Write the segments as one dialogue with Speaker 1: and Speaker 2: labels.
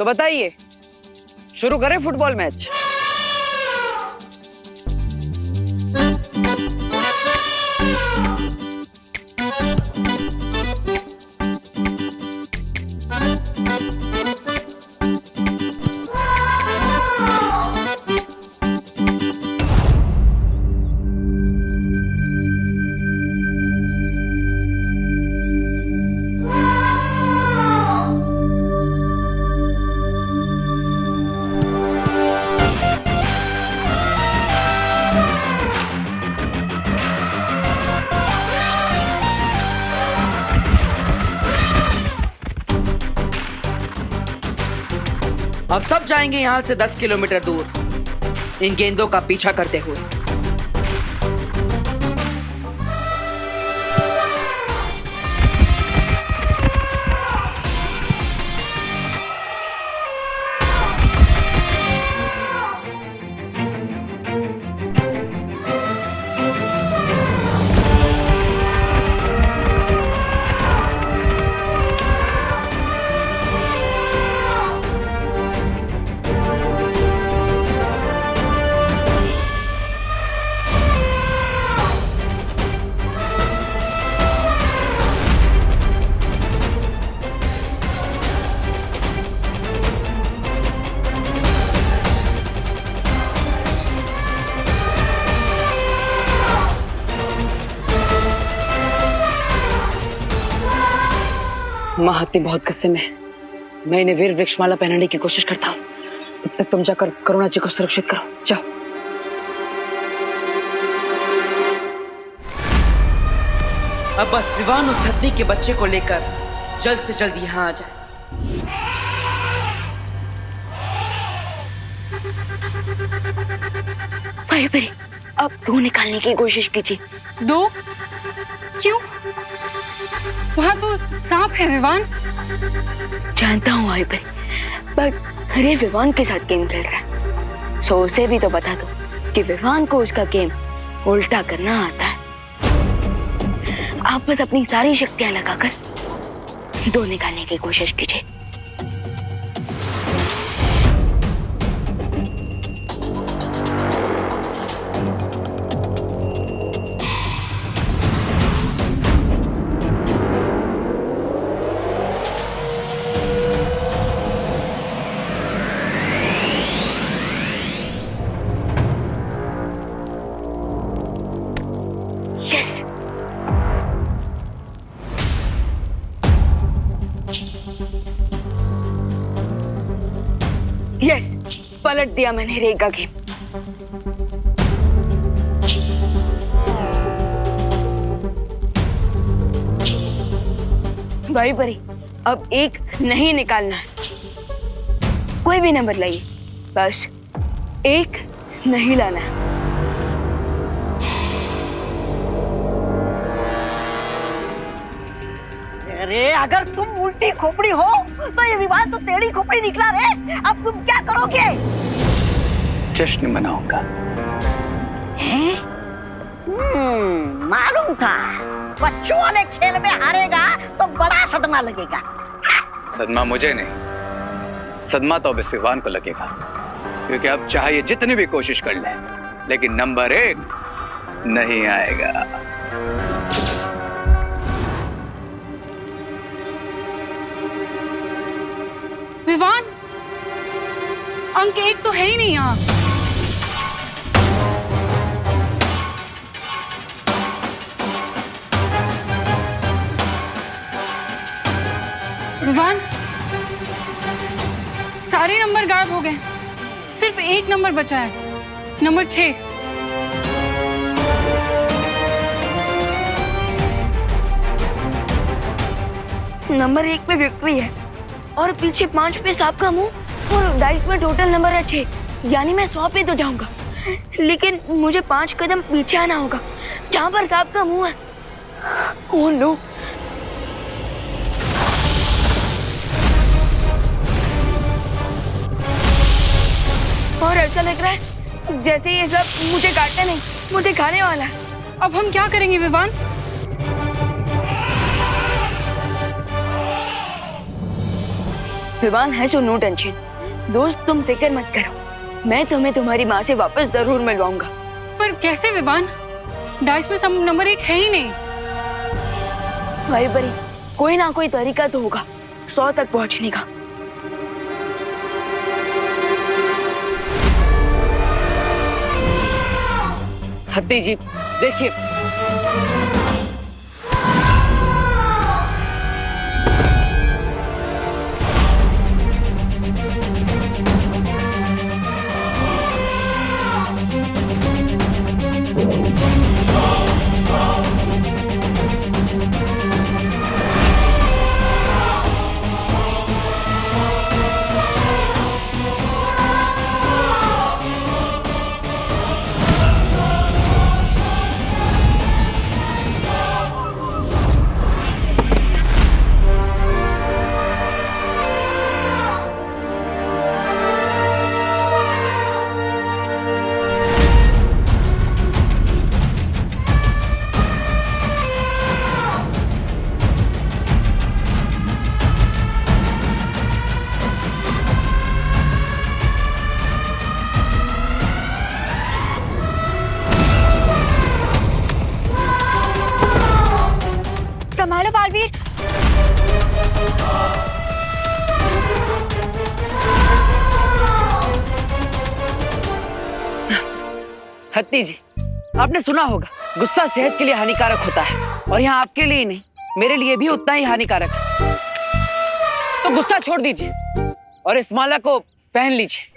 Speaker 1: तो बताइए, शुरू करें फुटबॉल मैच? अब सब जाएंगे यहाँ से 10 किलोमीटर दूर इन गेंदों का पीछा करते हुए। महात्मा बहुत गुस्से में है। मैं इन्हें वीर वृक्षमाला पहनाने की कोशिश करता हूँ। तब तक तुम जाकर करुणा जी को सुरक्षित करो, जाओ। अब बस विवान उस हथनी के बच्चे को लेकर जल्द से जल्द यहाँ आ जाए।
Speaker 2: भाई भाई, अब दो निकालने की कोशिश कीजिए।
Speaker 3: दो? क्यों? वहाँ तो सांप है विवान।
Speaker 2: जानता हूँ भाई भाई, पर हरे विवान के साथ गेम खेल रहा है, सो उसे भी तो बता दो कि विवान को उसका गेम उल्टा करना आता है। आप बस अपनी सारी शक्तियां लगाकर दो निकालने की कोशिश कीजिए। यस, पलट दिया मैंने रे का गेम। भाई बड़ी, अब एक नहीं निकालना है। कोई भी नंबर लाइए, बस एक नहीं लाना है।
Speaker 4: अरे अगर तुम उल्टी खोपड़ी हो तो ये विवान तो टेढ़ी खोपड़ी निकला रे। अब तुम क्या करोगे?
Speaker 1: जश्न मनाऊंगा।
Speaker 4: मालूम था बच्चों वाले खेल में हारेगा तो बड़ा सदमा लगेगा।
Speaker 5: सदमा मुझे नहीं, सदमा तो अब इस विवान को लगेगा, क्योंकि अब चाहे ये जितनी भी कोशिश कर ले, लेकिन नंबर 1 नहीं आएगा।
Speaker 3: विवान, अंक 1 तो है ही नहीं यहाँ। विवान, सारे नंबर गायब हो गए, सिर्फ एक नंबर बचा है, नंबर 6।
Speaker 2: नंबर 1 पे विक्ट्री है और पीछे 5 पे सांप का मुंह और डाइस में टोटल नंबर है 6, यानी मैं 100 पे तो जाऊंगा, लेकिन मुझे 5 कदम पीछे आना होगा जहाँ पर सांप का मुंह है। ओह नो, और ऐसा लग रहा है जैसे ये सब मुझे काटने नहीं, मुझे खाने वाला है।
Speaker 3: अब हम क्या करेंगे विवान?
Speaker 2: विवान है सो नो टेंशन। दोस्त तुम फिक्र मत करो, मैं तुम्हें तुम्हारी माँ से वापस जरूर मिलवाऊंगा।
Speaker 3: पर कैसे विवान? डाइस में सब नंबर 1 है ही नहीं।
Speaker 2: भाई बरी, कोई ना कोई तरीका तो होगा 100 तक पहुंचने का।
Speaker 1: हत्ती जी देखिए,
Speaker 2: संभालो बालवीर।
Speaker 1: हत्ती जी आपने सुना होगा गुस्सा सेहत के लिए हानिकारक होता है, और यहाँ आपके लिए ही नहीं मेरे लिए भी उतना ही हानिकारक है। तो गुस्सा छोड़ दीजिए और इस माला को पहन लीजिए।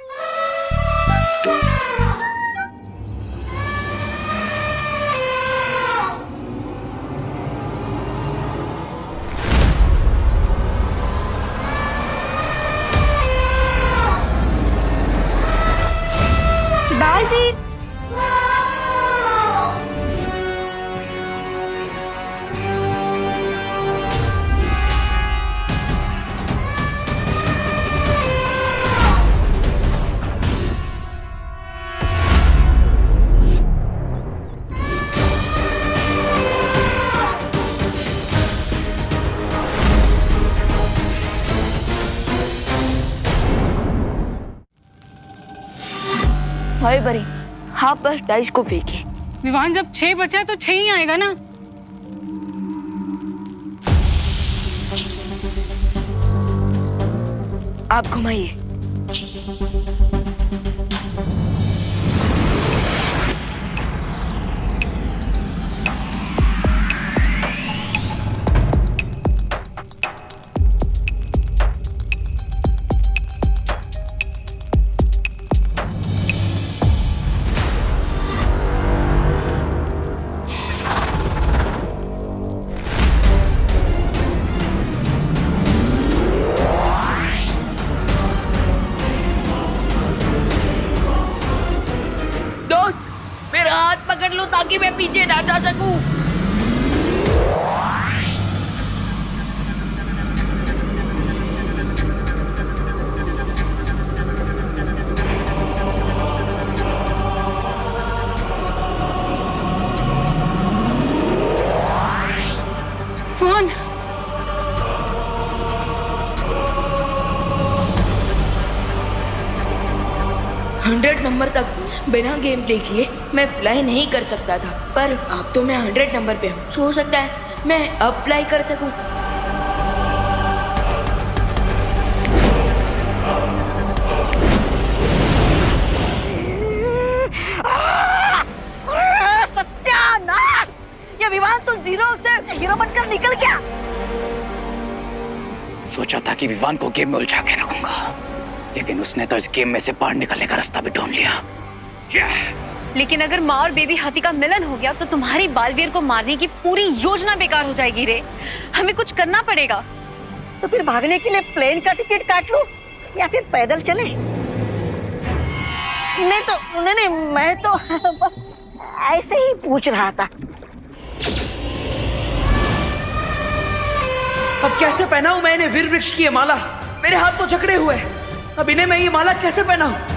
Speaker 2: बालवीर, भाई बरी, हाँ बस डाइस को फेंके।
Speaker 3: विवान जब 6 बचा है तो 6 ही आएगा ना।
Speaker 2: आप घुमाइए।
Speaker 4: मेरा हाथ पकड़ लो ताकि मैं पीछे ना जा सकूं।
Speaker 3: विवान
Speaker 2: 100 नंबर तक बिना गेम प्ले किए मैं फ्लाई नहीं कर सकता था, पर अब तो मैं 100 नंबर पे हूँ। हो सकता है मैं अब फ्लाई कर सकूं।
Speaker 4: सत्यानाश! ये विमान तो 0 से हीरो बनकर निकल गया।
Speaker 5: सोचा था कि विवान को गेम में उलझा के रखूंगा, लेकिन उसने तो इस गेम में से बाहर निकलने का रास्ता भी ढूंढ लिया।
Speaker 6: लेकिन अगर माँ और बेबी हाथी का मिलन हो गया तो तुम्हारी बालवीर को मारने की पूरी योजना बेकार हो जाएगी रे। हमें कुछ करना पड़ेगा।
Speaker 4: तो फिर भागने के लिए प्लेन का टिकट काट लो या फिर पैदल चले। नहीं, मैं तो बस ऐसे ही पूछ रहा था।
Speaker 1: अब कैसे पहनाऊं मैं इन्हें वीर वृक्ष की ये माला? मेरे हाथ तो जकड़े हुए हैं। अब इन्हें मैं ये माला कैसे पहनाऊं?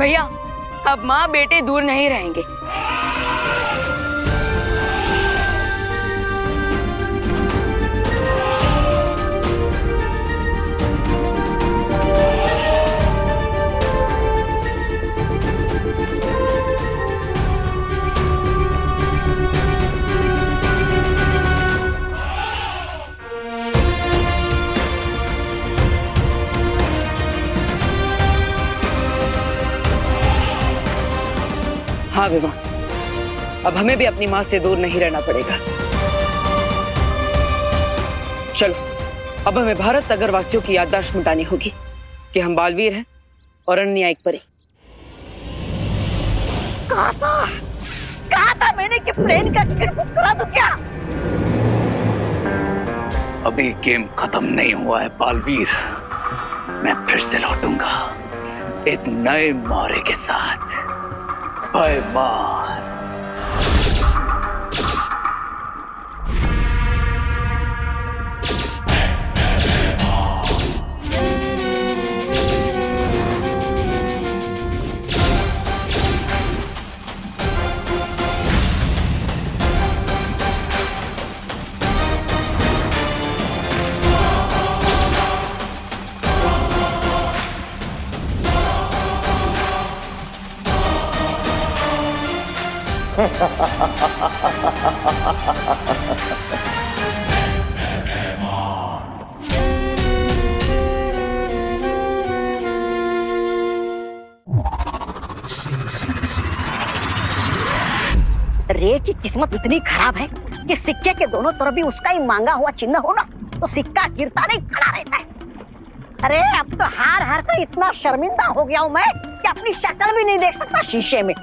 Speaker 2: भैया अब माँ बेटे दूर नहीं रहेंगे।
Speaker 1: हाँ विवान, अब हमें भी अपनी माँ से दूर नहीं रहना पड़ेगा। चलो अब हमें भारत नगर वासियों की याददाश्त मिटानी होगी कि हम बालवीर हैं और अन्य एक परी।
Speaker 4: कहा था मैंने कि प्लेन का टिकट बुक करा दूं क्या?
Speaker 5: अभी गेम खत्म नहीं हुआ है बालवीर। मैं फिर से लौटूंगा एक नए मारे के साथ। भयमार।
Speaker 4: रे की किस्मत इतनी खराब है कि सिक्के के दोनों तरफ भी उसका ही मांगा हुआ चिन्ह हो ना तो सिक्का गिरता नहीं खड़ा रहता है। अरे अब तो हार हार कर इतना शर्मिंदा हो गया हूँ मैं कि अपनी शक्ल भी नहीं देख सकता शीशे में।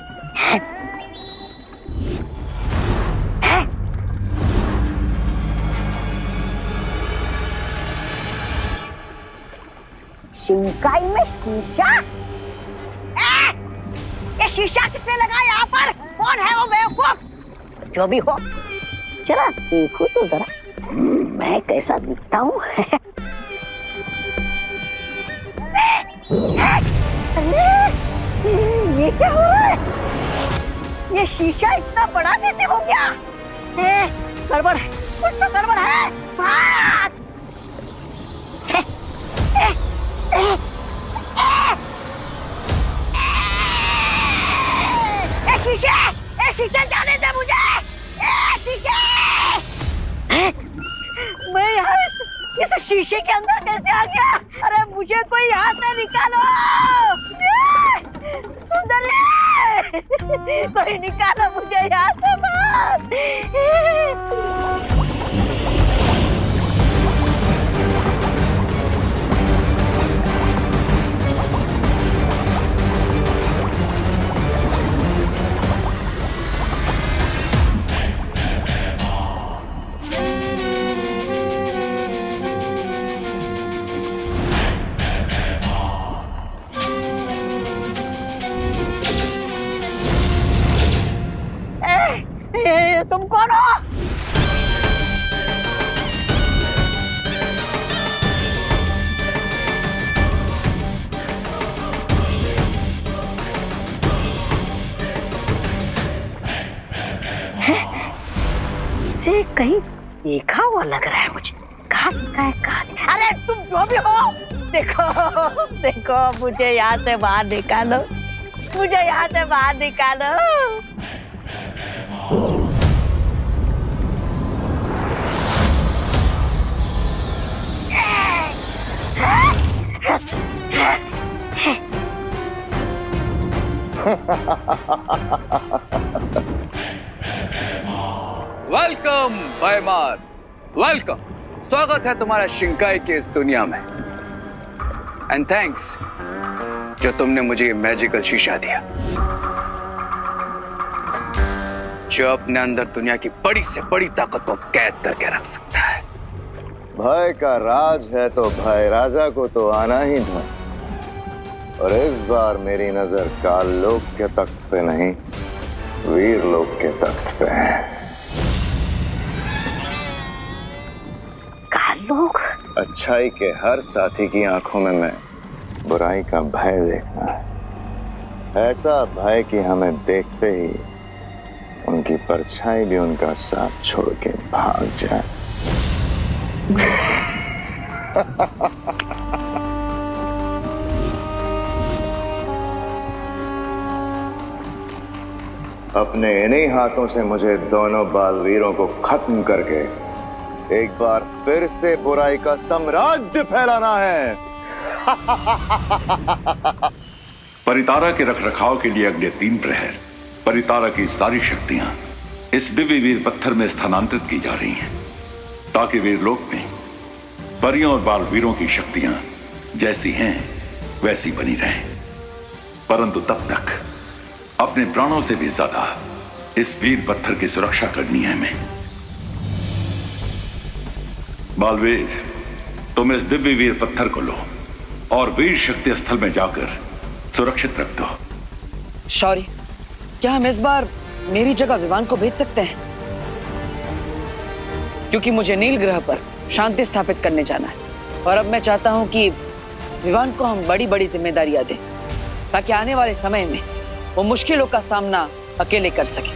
Speaker 4: शिंकाई में शीशा? ये शीशा किसने लगाया यहाँ पर? कौन है वो बेवकूफ? जो भी हो चला देखो तो जरा मैं कैसा दिखता हूँ। ये क्या हो रहा है? ये शीशा इतना बड़ा कैसे हो गया? गड़बड़ है, कुछ तो गड़बड़ है। भाग! शीशे जाने दे मुझे। शीशे! मैं यहाँ इस शीशे के अंदर कैसे आ गया? अरे मुझे कोई यहाँ से निकालो। सुंदरी कोई निकालो मुझे यहाँ से बाहर। तुम कौन हो? से कहीं देखा हुआ लग रहा है मुझे। कहाँ? अरे तुम जो भी हो, देखो देखो मुझे यहाँ से बाहर निकालो, मुझे यहाँ से बाहर निकालो।
Speaker 5: वेलकम भयमार, वेलकम। स्वागत है तुम्हारा शिंकाई की इस दुनिया में। एंड थैंक्स जो तुमने मुझे ये मैजिकल शीशा दिया जो अपने अंदर दुनिया की बड़ी से बड़ी ताकत को कैद करके रख सकता है।
Speaker 7: भय का राज है तो भय राजा को तो आना ही था। और इस बार मेरी नजर काल लोक के तख्त पे नहीं, वीर लोक के तख्त पे है।
Speaker 4: काल लोक?
Speaker 7: अच्छाई के हर साथी की आंखों में मैं बुराई का भय देखना है। ऐसा भय कि हमें देखते ही उनकी परछाई भी उनका साथ छोड़ के भाग जाए। अपने इन्हीं हाथों से मुझे दोनों बालवीरों को खत्म करके एक बार फिर से बुराई का साम्राज्य फैलाना है।
Speaker 8: परितारा के रखरखाव के लिए अगले 3 प्रहर परितारा की सारी शक्तियां इस दिव्य वीर पत्थर में स्थानांतरित की जा रही हैं, ताकि वीरलोक में परियों और बालवीरों की शक्तियां जैसी हैं वैसी बनी रहें। परंतु तब तक अपने प्राणों से भी ज्यादा इस वीर पत्थर की सुरक्षा करनी है हमें। बालवीर, तुम इस दिव्य वीर पत्थर को लो और वीर शक्ति स्थल में जाकर सुरक्षित रख दो।
Speaker 1: शौर्य, क्या हम इस बार मेरी जगह विवान को भेज सकते हैं? क्योंकि मुझे नील ग्रह पर शांति स्थापित करने जाना है और अब मैं चाहता हूं कि विवान को हम बड़ी बड़ी जिम्मेदारियां दें, ताकि आने वाले समय में वो मुश्किलों का सामना अकेले कर सके।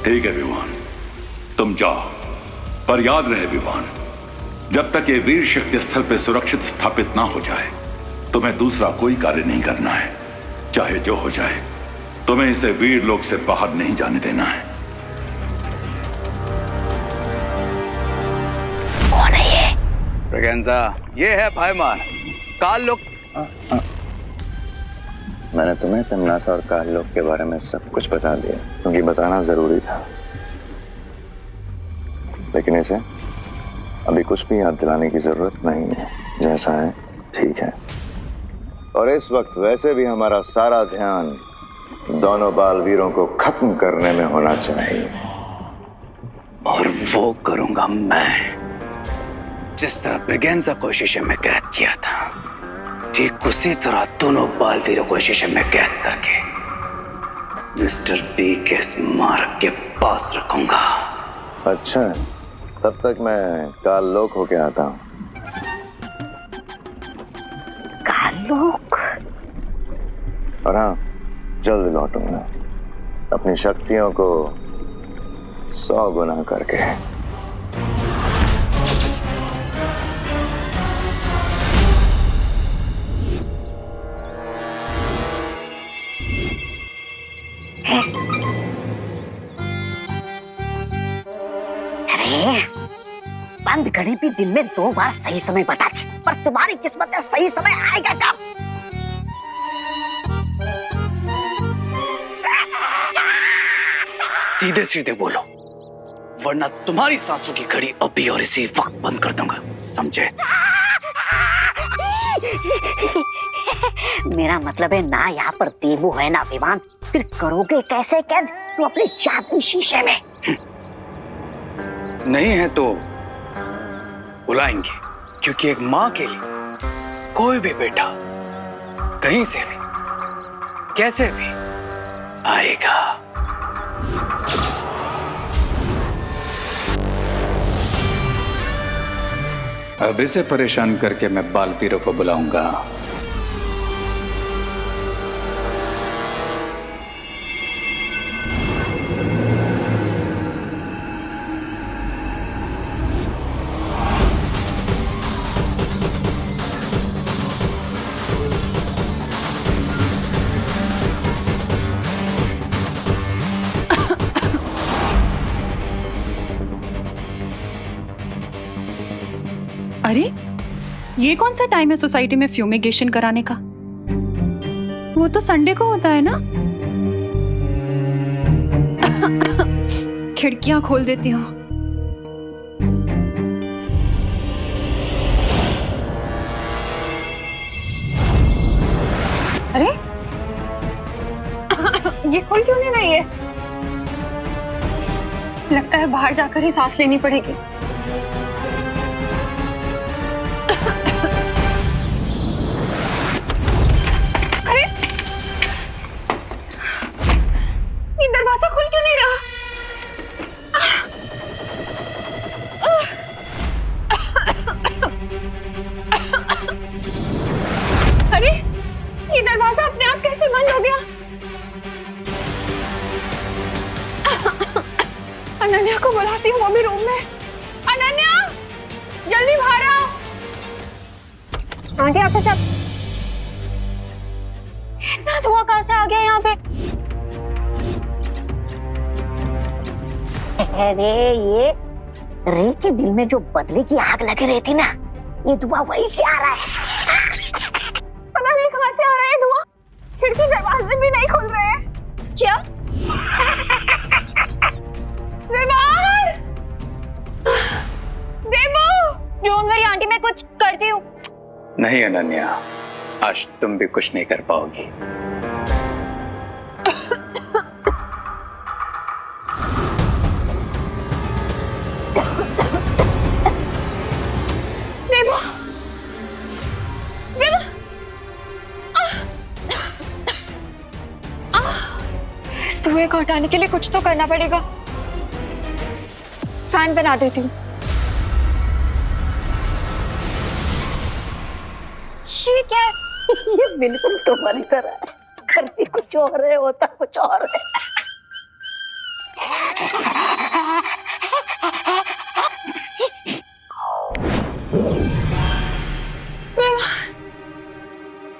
Speaker 8: ठीक है विवान, तुम जाओ, पर याद रहे विवान, जब तक ये वीर शक्ति स्थल पे सुरक्षित स्थापित ना हो जाए तुम्हें दूसरा कोई कार्य नहीं करना है। चाहे जो हो जाए, तुम्हें इसे वीर लोक से बाहर नहीं जाने देना है।
Speaker 4: कौन है ये?
Speaker 5: ब्रिगेंजा, ये है भाईमान काल लोक।
Speaker 7: मैंने तुम्हें तमनासा और काल लोक के बारे में सब कुछ बता दिया, क्योंकि बताना जरूरी था। लेकिन इसे अभी कुछ भी याद दिलाने की जरूरत नहीं है। जैसा है ठीक है। और इस वक्त वैसे भी हमारा सारा ध्यान दोनों बालवीरों को खत्म करने में होना चाहिए।
Speaker 5: और वो करूंगा मैं जिस तरह ब्रिगेंजा को शीशे में कैद किया था, ठीक उसी तरह दोनों बालवीरों को शीशे में कैद करके मिस्टर बी के स्मारक के पास रखूंगा।
Speaker 7: अच्छा, तब तक मैं काल लोक होके आता हूँ।
Speaker 4: काल लोक?
Speaker 7: और हाँ, जल्द लौटूंगा अपनी शक्तियों को 100 गुना करके।
Speaker 4: अरे, बंद घड़ी भी दिन में 2 बार सही समय बताती, पर तुम्हारी किस्मत में सही समय आएगा कब?
Speaker 5: सीधे सीधे बोलो, वरना तुम्हारी सांसों की घड़ी अभी और इसी वक्त बंद कर दूंगा, समझे?
Speaker 4: मेरा मतलब है ना, यहाँ पर देवू है ना विमान, फिर करोगे कैसे कैद तुम अपने जादू शीशे में?
Speaker 5: नहीं है तो बुलाएंगे, क्योंकि एक माँ के लिए कोई भी बेटा कहीं से भी कैसे भी आएगा। अब इसे परेशान करके मैं बालवीरों को बुलाऊंगा।
Speaker 3: अरे, ये कौन सा टाइम है सोसाइटी में फ्यूमिगेशन कराने का? वो तो संडे को होता है ना। खिड़कियां खोल देती हूँ। अरे, ये खोल क्यों नहीं रही है? लगता है बाहर जाकर ही सांस लेनी पड़ेगी। दरवाजा खुल क्यों नहीं रहा? अरे, ये दरवाजा अपने
Speaker 6: आंटी आपके साथ इतना धुआं कहाँ से आ गया यहाँ पे?
Speaker 4: अरे ये रे के दिल में जो बदले की आग लगी रहती ना, ये धुआं वहीं से आ रहा है।
Speaker 6: पता नहीं कहाँ से आ रहा है धुआं। खिड़की दरवाजे भी नहीं खुल रहे हैं। क्या? विवान! देवू! डोंट वरी आंटी, मैं कुछ करती हूँ।
Speaker 5: नहीं अनन्या, आज तुम भी कुछ नहीं कर पाओगी।
Speaker 6: देवू! देवू! इस धुएं को हटाने के लिए कुछ तो करना पड़ेगा। फैन बना देती हूँ। ये क्या है?
Speaker 4: ये बिल्कुल तुम्हारी तरह है, करती कुछ और है, होता कुछ और है।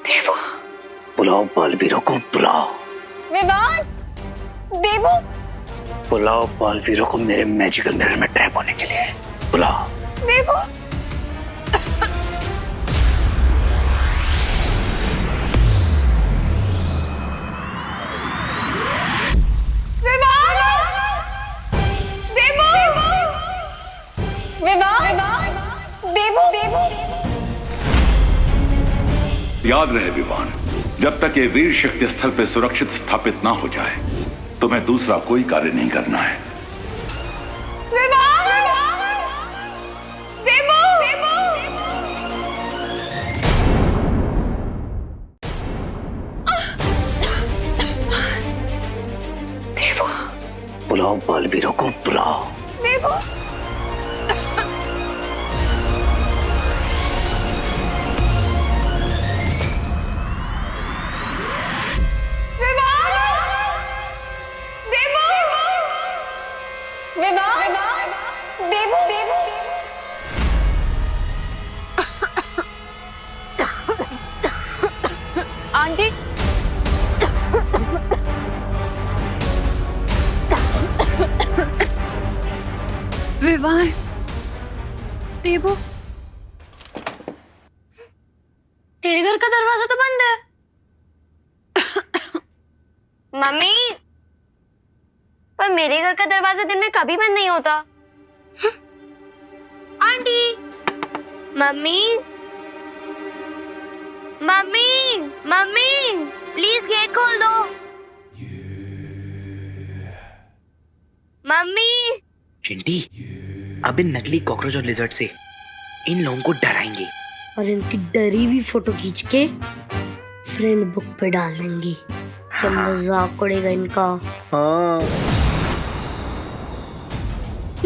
Speaker 6: देवू!
Speaker 5: बुलाओ बालवीरों को, बुलाओ।
Speaker 6: विवान! देवू!
Speaker 5: बुलाओ बालवीरों को मेरे मैजिकल मिरर में ट्रैप होने के लिए। बुलाओ।
Speaker 6: देवू!
Speaker 8: याद रहे विवान, जब तक ये वीर शक्ति स्थल पे सुरक्षित स्थापित ना हो जाए, तुम्हें दूसरा कोई कार्य नहीं करना है।
Speaker 5: बुलाओ बालवीरों को, बुलाओ।
Speaker 6: आंटी!
Speaker 3: विवान, देवू,
Speaker 6: तेरे घर का दरवाजा तो बंद है। मम्मी, पर मेरे घर का दरवाजा दिन में कभी बंद नहीं होता। Aunty! Mummy! Mummy! Mummy! Please get खोल दो। मम्मी!
Speaker 9: चिंटी, अब इन नकली कॉकरोच और लिजर्ड से इन लोगों को डराएंगे
Speaker 10: और इनकी डरी हुई फोटो खींच के फ्रेंड बुक पे डाल देंगे। क्या मजाक उड़ेगा इनका।
Speaker 9: हाँ।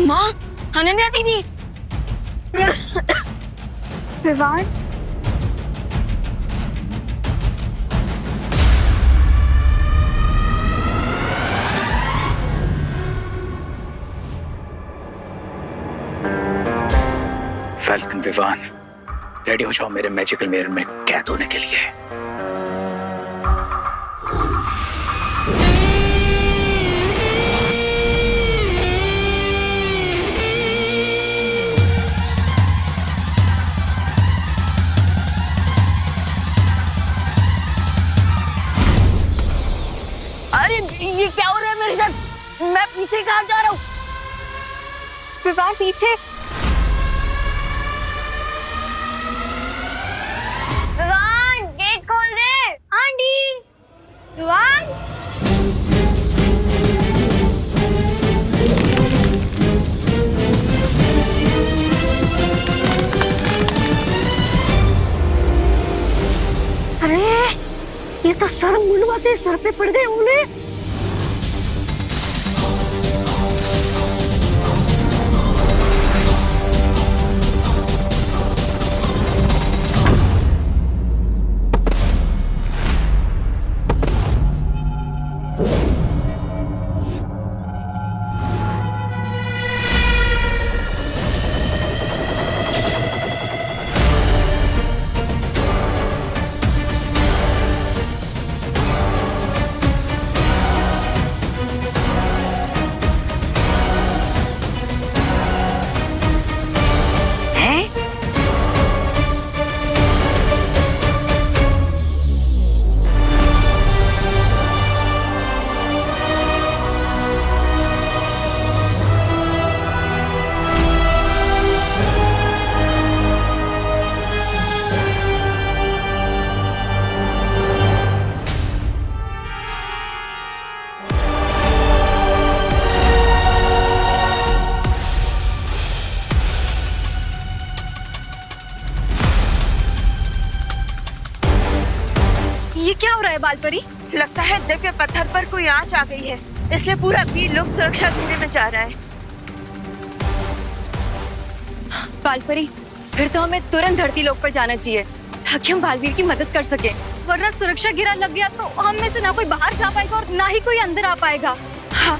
Speaker 6: माँ, अनन्या दीदी। विवान!
Speaker 5: फैल्कन, विवान, रेडी हो जाओ मेरे मैजिकल मिरर में कैद होने के लिए।
Speaker 4: अरे ये क्या हो रहा है मेरे साथ? मैं पीछे कहाँ जा रहा हूँ?
Speaker 6: विवान पीछे। विवान, गेट खोल दे। आंटी! विवान!
Speaker 4: अरे ये तो सर मुंडवाते सर पे पड़ गए उन्हें।
Speaker 6: ये क्या हो रहा है बालपरी?
Speaker 11: लगता है दिव्य पत्थर पर कोई आंच आ गई है, इसलिए पूरा वीर लोग सुरक्षा घेरे में जा रहा है।
Speaker 6: बालपरी, फिर तो हमें तुरंत धरती लोक पर जाना चाहिए ताकि हम बालवीर की मदद कर सके, वरना सुरक्षा घेरा लग गया तो हम में से ना कोई बाहर जा पाएगा और ना ही कोई अंदर आ पाएगा। हाँ।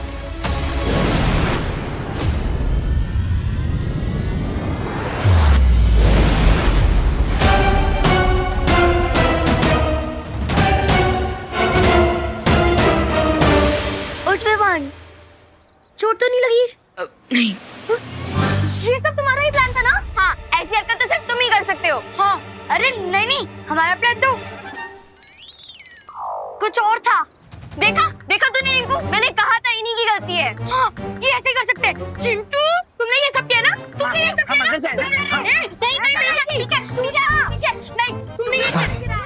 Speaker 10: चोट तो नहीं लगी?
Speaker 2: नहीं।
Speaker 10: ये सब तुम्हारा ही प्लान था ना?
Speaker 6: हाँ, ऐसी हरकत तो सिर्फ तुम ही कर सकते हो।
Speaker 10: हाँ। अरे नहीं, हमारा प्लान तो कुछ और था।
Speaker 6: देखा तूने इनको? मैंने कहा था इन्हीं की गलती है। हाँ, ये ऐसे ही कर सकते हैं। चिंटू, तुमने ये सब किया ना? तुमने ये सब किया ना? नहीं, तुमने ये सब किया।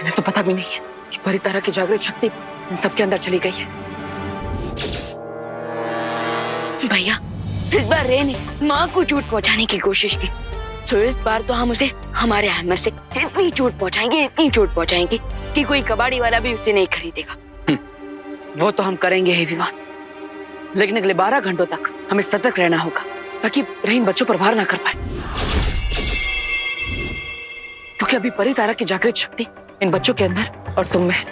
Speaker 1: इन्हें तो पता भी नहीं है कि परितारा की जागृत शक्ति इन सबके अंदर चली गई है।
Speaker 2: भैया, इस बार रे ने माँ को चोट पहुँचाने की कोशिश की, तो इस बार तो हम उसे हमारे हैमर से इतनी चोट पहुँचाएंगे कि कोई कबाड़ी वाला भी उसे नहीं खरीदेगा।
Speaker 1: वो तो हम करेंगे ही विमान, लेकिन अगले 12 घंटों तक हमें सतर्क रहना होगा ताकि रहीन बच्चों पर वार ना कर पाए, क्योंकि अभी परितारा की जागृत शक्ति इन बच्चों के अंदर और तुम में है।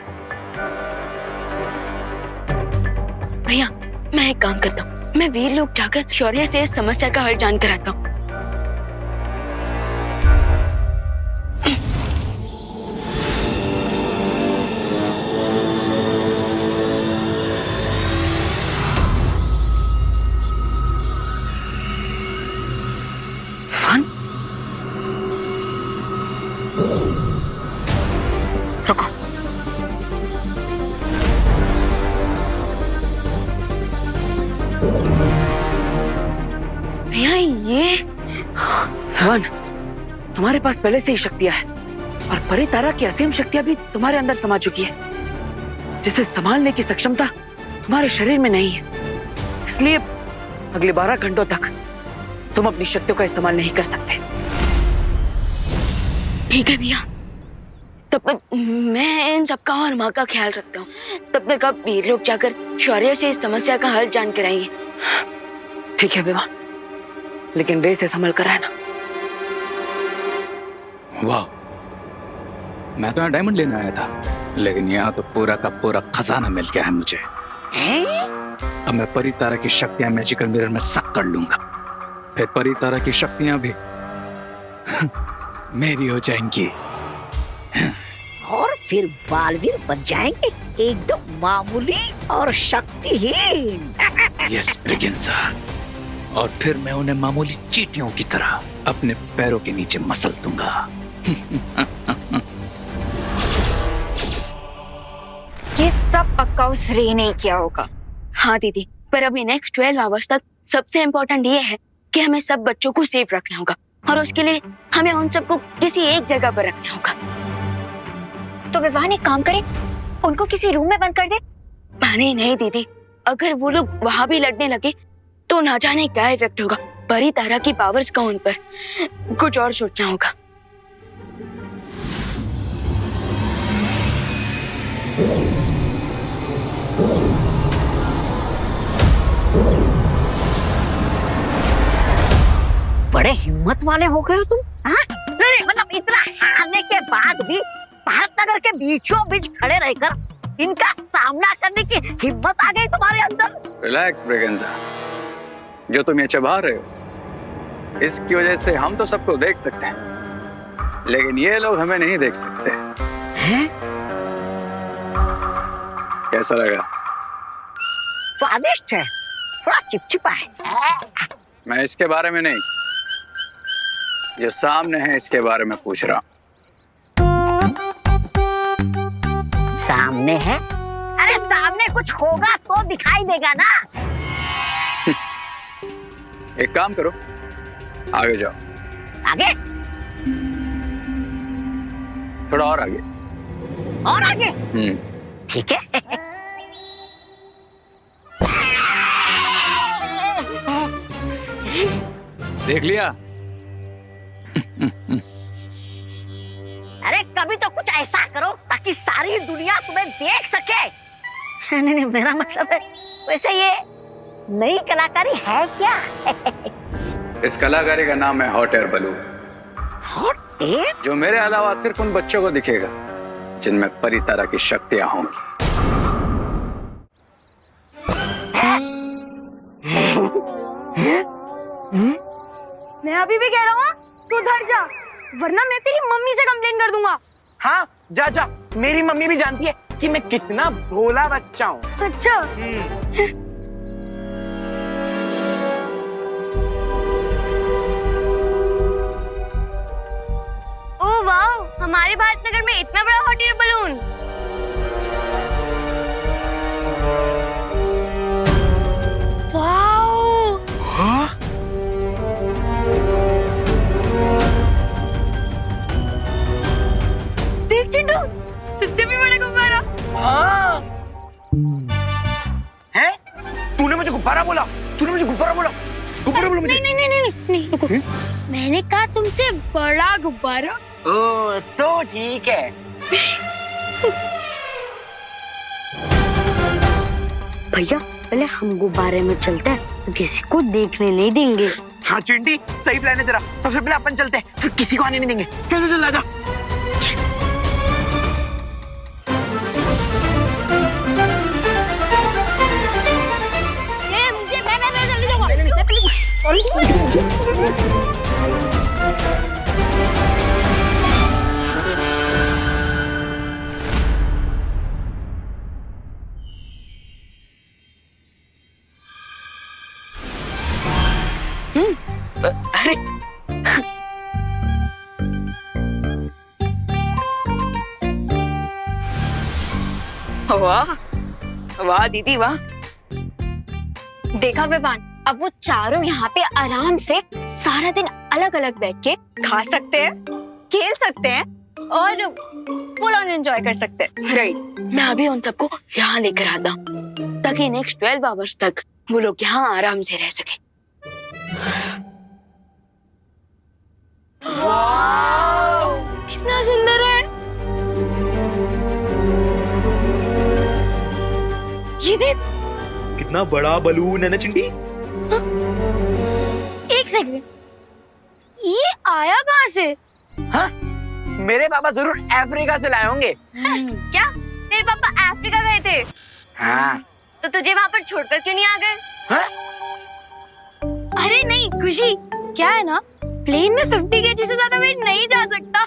Speaker 2: भैया, मैं एक काम करता हूँ, मैं वीर लोग जाकर शौर्य से इस समस्या का हल जानकर आता हूँ।
Speaker 1: रुको।
Speaker 2: भैया, ये
Speaker 1: धवन, तुम्हारे पास पहले से ही शक्तियां है और परितारा की असीम शक्तियां भी तुम्हारे अंदर समा चुकी है, जिसे संभालने की सक्षमता तुम्हारे शरीर में नहीं है। इसलिए अगले 12 घंटों तक तुम अपनी शक्तियों का इस्तेमाल नहीं कर सकते।
Speaker 2: ठीक है भैया, तब तक मैं इन सबका और माँ का ख्याल रखता हूँ। तब तक आप वीर लोग जाकर शौर्य से इस समस्या का हल जान कर आइए।
Speaker 1: ठीक है विवान, लेकिन रे से संभल कर रहना।
Speaker 5: वाह, मैं तो यहाँ डायमंड लेने आया था, लेकिन यहाँ तो पूरा का पूरा खजाना मिल गया है मुझे। अब मैं परितारा की शक्तियां मैजिकल मिरर में सक कर लूंगा, फिर परितारा की शक्तियां भी मेरी हो जाएंगी
Speaker 4: और फिर बालवीर बन जाएंगे एकदम मामूली और शक्तिहीन।
Speaker 5: यस ब्रिगेंजा, और फिर मैं उन्हें मामूली चींटियों की तरह अपने पैरों के नीचे मसल दूंगा।
Speaker 6: ये सब पक्का उस रे ने किया होगा।
Speaker 2: हाँ दीदी, पर अभी नेक्स्ट 12 आवर्स तक सबसे इम्पोर्टेंट ये है कि हमें सब बच्चों को सेफ रखना होगा, और उसके लिए हमें उन सबको किसी एक जगह पर रखना होगा।
Speaker 6: तो विवान एक काम करे, उनको किसी रूम में बंद कर दे।
Speaker 2: नहीं दीदी, अगर वो लोग वहां भी लड़ने लगे तो ना जाने क्या इफेक्ट होगा। परितारा की पावर्स का उन पर कुछ और सोचना होगा।
Speaker 4: बड़े हिम्मत वाले हो गए हो तुम। हाँ? नहीं, मतलब इतना हारने के बाद भी भारत नगर के बीचों बीच खड़े रहकर इनका सामना करने की हिम्मत आ गई तुम्हारे अंदर।
Speaker 5: रिलैक्स ब्रिगेंजा, जो तुम ये चबा रहे हो इसकी वजह से हम तो सबको देख सकते हैं, लेकिन ये लोग हमें नहीं देख सकते
Speaker 4: हैं?
Speaker 5: कैसा लगा?
Speaker 4: स्वादिष्ट है, थोड़ा चिपचिपा है।
Speaker 5: मैं इसके बारे में नहीं, जो सामने है इसके बारे में पूछ रहा हूँ।
Speaker 4: सामने है? अरे सामने कुछ होगा तो दिखाई देगा ना।
Speaker 5: एक काम करो, आगे जाओ।
Speaker 4: आगे?
Speaker 5: थोड़ा और आगे।
Speaker 4: और आगे? ठीक है।
Speaker 5: देख लिया?
Speaker 4: अरे कभी तो कुछ ऐसा करो ताकि सारी दुनिया तुम्हें देख सके। नहीं नहीं, मेरा मतलब है वैसे ये नई कलाकारी है क्या?
Speaker 5: इस कलाकारी का नाम है hot air balloon,
Speaker 4: hot air?
Speaker 5: जो मेरे अलावा सिर्फ उन बच्चों को दिखेगा जिनमें परी तरह की शक्तियां होंगी।
Speaker 2: मैं अभी भी कह रहा हूँ तू उधर जा, वरना मैं तेरी मम्मी से कंप्लेन कर दूंगा।
Speaker 9: हाँ जा जा, मेरी मम्मी भी जानती है कि मैं कितना भोला बच्चा हूँ।
Speaker 2: अच्छा
Speaker 6: ओ वाह, हमारे भारत नगर में इतना बड़ा हॉट एयर बलून। वाओ,
Speaker 9: हाँ?
Speaker 6: देख चिंटू, तुझसे भी बड़ा गुब्बारा।
Speaker 9: हाँ। हैं? तूने मुझे गुब्बारा बोला? तूने मुझे गुब्बारा बोला? गुब्बारा बोला मुझे?
Speaker 2: नहीं रुको, मैंने कहा तुमसे बड़ा गुब्बारा।
Speaker 9: ओ तो ठीक है।
Speaker 10: भैया पहले हम गुब्बारे में चलते हैं, तो किसी को देखने नहीं देंगे।
Speaker 9: हाँ चिंटी, सही प्लान है तेरा। सबसे पहले अपन चलते हैं, फिर किसी को आने नहीं देंगे। चल चल आजा।
Speaker 1: अरे वाह वाह दीदी वाह।
Speaker 6: देखा विवान, अब वो चारों यहाँ पे आराम से सारा दिन अलग अलग बैठ के खा सकते हैं, खेल सकते हैं और फुल ऑन एंजॉय कर सकते हैं।
Speaker 2: राइट, मैं अभी उन सबको यहाँ लेकर आता हूँ ताकि नेक्स्ट 12 आवर्स तक वो लोग यहाँ आराम से रह सके।
Speaker 6: कितना सुंदर है ये, देख
Speaker 9: कितना बड़ा बलून है ना चिंटी।
Speaker 2: एक सेकंड, ये आया कहाँ से?
Speaker 9: हाँ, मेरे पापा जरूर अफ्रीका से लाए होंगे।
Speaker 6: क्या तेरे पापा अफ्रीका गए थे?
Speaker 9: हाँ।
Speaker 6: तो तुझे वहाँ पर छोड़कर क्यों नहीं आ गए?
Speaker 9: हाँ?
Speaker 6: अरे नहीं खुशी, क्या है ना, प्लेन में 50 kg से ज्यादा वेट नहीं जा सकता।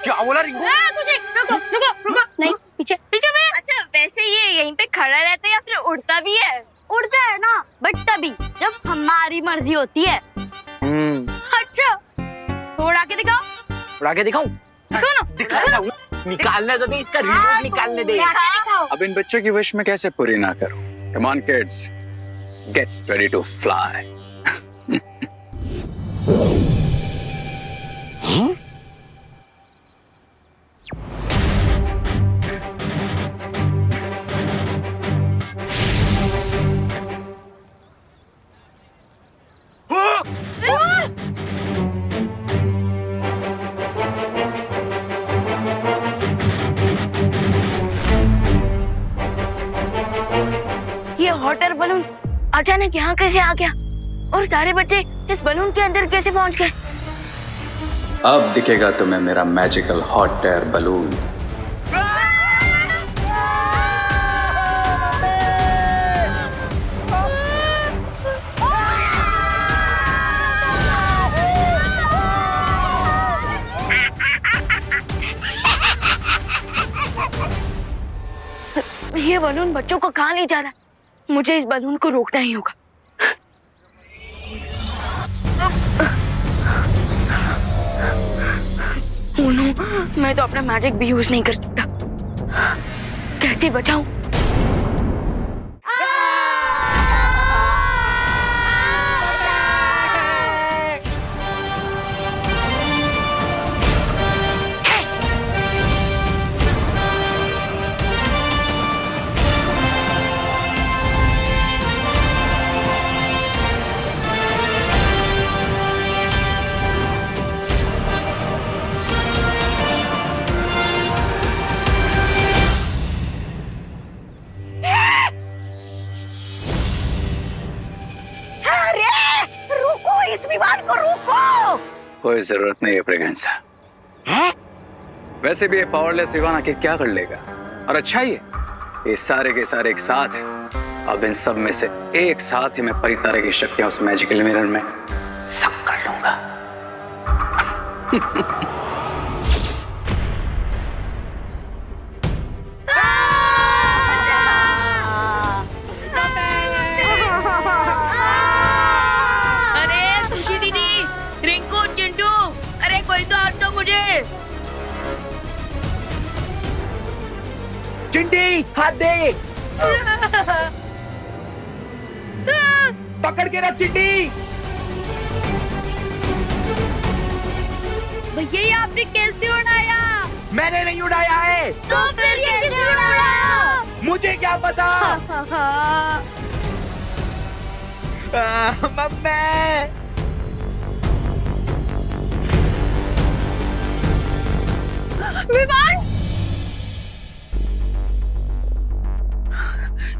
Speaker 9: क्या बोला रिंकू?
Speaker 2: कुछ रुको रुको रुको, नहीं पीछे पीछे में।
Speaker 6: अच्छा वैसे ये यहीं पे खड़ा रहता है या फिर उड़ता भी है?
Speaker 2: उड़ता है ना, बट तभी जब हमारी मर्जी होती है। अच्छा तो उड़ा के दिखाओ।
Speaker 9: उड़ा के दिखाऊं?
Speaker 2: दिखाओ ना।
Speaker 9: दिखाओ, निकालने तो दे, इसका रिमोट निकालने दे।
Speaker 2: दिखाओ।
Speaker 5: अब इन बच्चों की विश में कैसे पूरी ना करूं? Come on kids, get ready to fly.
Speaker 2: ये हॉट एयर बलून अचानक यहाँ कैसे आ गया और सारे बच्चे इस बलून के अंदर कैसे पहुँच गए?
Speaker 5: अब दिखेगा तुम्हें मेरा मैजिकल हॉट एयर बलून।
Speaker 2: ये बलून बच्चों को कहाँ ले जा रहा है? मुझे इस बलून को रोकना ही होगा। ओह नो, मैं तो अपना मैजिक भी यूज नहीं कर सकता। कैसे बचाऊं?
Speaker 4: को रोको।
Speaker 5: कोई जरूरत नहीं है प्रेगेंसा।
Speaker 4: है?
Speaker 5: वैसे भी ये पावरलेस विवान आखिर क्या कर लेगा? और अच्छा ही है, ये सारे के सारे एक साथ हैं। अब इन सब में से एक साथ ही मैं परितारा की शक्तियां उस मैजिकल मिरर में सब कर लूंगा।
Speaker 2: अरे खुशी दीदी, रिंकू, चिंटू, अरे कोई तो हाथ दो मुझे।
Speaker 9: चिंटी हाथ दे। पकड़ के रख चिंटी।
Speaker 2: भैया ये आपने कैसे उड़ाया?
Speaker 9: मैंने नहीं उड़ाया है।
Speaker 2: तो फिर कैसे उड़ाया?
Speaker 9: मुझे क्या पता। मम्मी।
Speaker 6: विवान,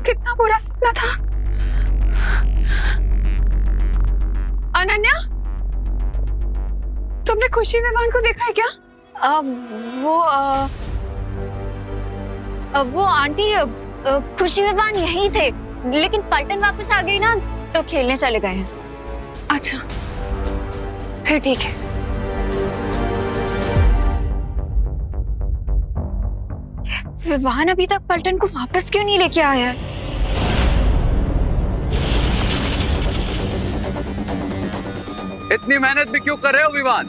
Speaker 6: कितना बुरा सपना था। अनन्या, तुमने खुशी विवान को देखा है क्या? वो आंटी, खुशी विवान यहीं थे, लेकिन पलटन वापस आ गई ना, तो खेलने चले गए हैं। अच्छा, फिर ठीक है। विवान अभी तक पलटन को वापस क्यों नहीं लेके आया है?
Speaker 5: इतनी मेहनत भी क्यों कर रहे हो विवान?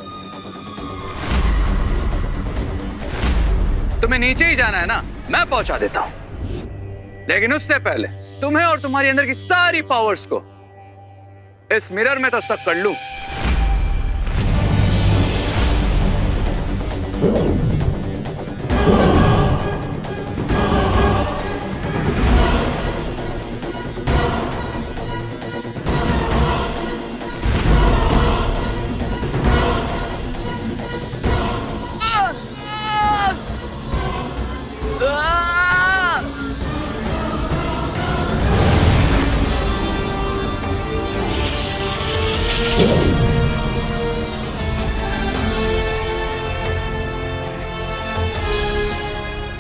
Speaker 5: तुम्हें नीचे ही जाना है ना, मैं पहुंचा देता हूं। लेकिन उससे पहले तुम्हें और तुम्हारी अंदर की सारी पावर्स को इस मिरर में तो सक कर लूं।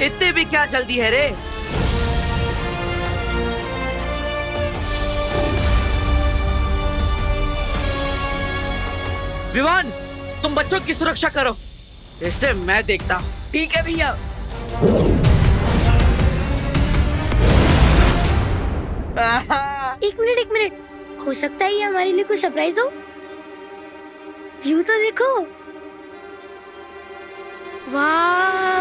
Speaker 9: इतने भी क्या जल्दी है रे? विवान, तुम बच्चों की सुरक्षा करो, इससे मैं देखता हूँ।
Speaker 2: ठीक है भैया।
Speaker 10: एक मिनट, हो सकता है ये हमारे लिए कोई सरप्राइज हो। व्यू तो देखो, वाह।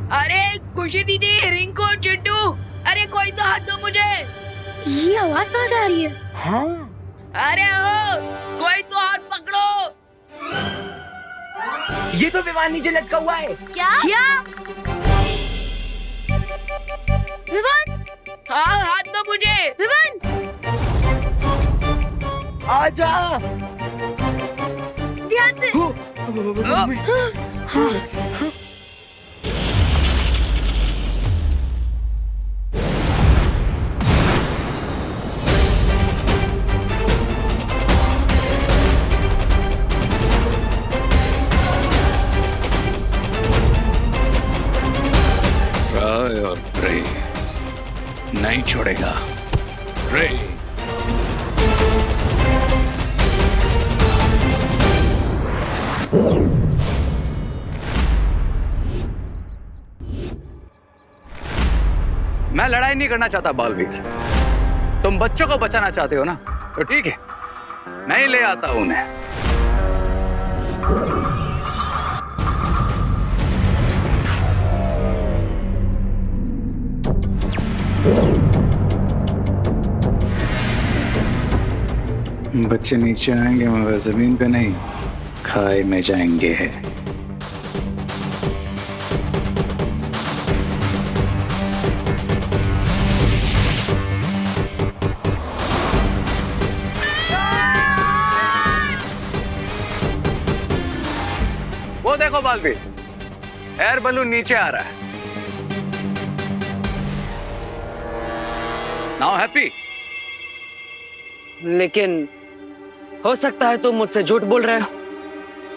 Speaker 2: अरे खुशी दीदी, रिंकू, चिंटू, अरे कोई तो हाथ दो मुझे।
Speaker 10: ये आवाज कहाँ से आ रही है?
Speaker 9: हाँ,
Speaker 2: अरे ओ, कोई तो हाथ पकड़ो।
Speaker 9: ये तो विमान नीचे लटका हुआ है।
Speaker 2: क्या?
Speaker 10: विवान,
Speaker 2: हाँ, हाथ दो मुझे।
Speaker 10: विवान,
Speaker 9: आजा।
Speaker 10: ध्यान से।
Speaker 5: राय और प्रे नहीं छोड़ेगा। प्रे मैं लड़ाई नहीं करना चाहता बालवीर, तुम बच्चों को बचाना चाहते हो ना, तो ठीक है, मैं ही ले आता हूं उन्हें। बच्चे नीचे आएंगे मगर जमीन पे नहीं, खाई में जाएंगे। वो देखो बालवीर, एयर बलून नीचे आ रहा है। Now happy?
Speaker 1: लेकिन हो सकता है तुम मुझसे झूठ बोल रहे हो।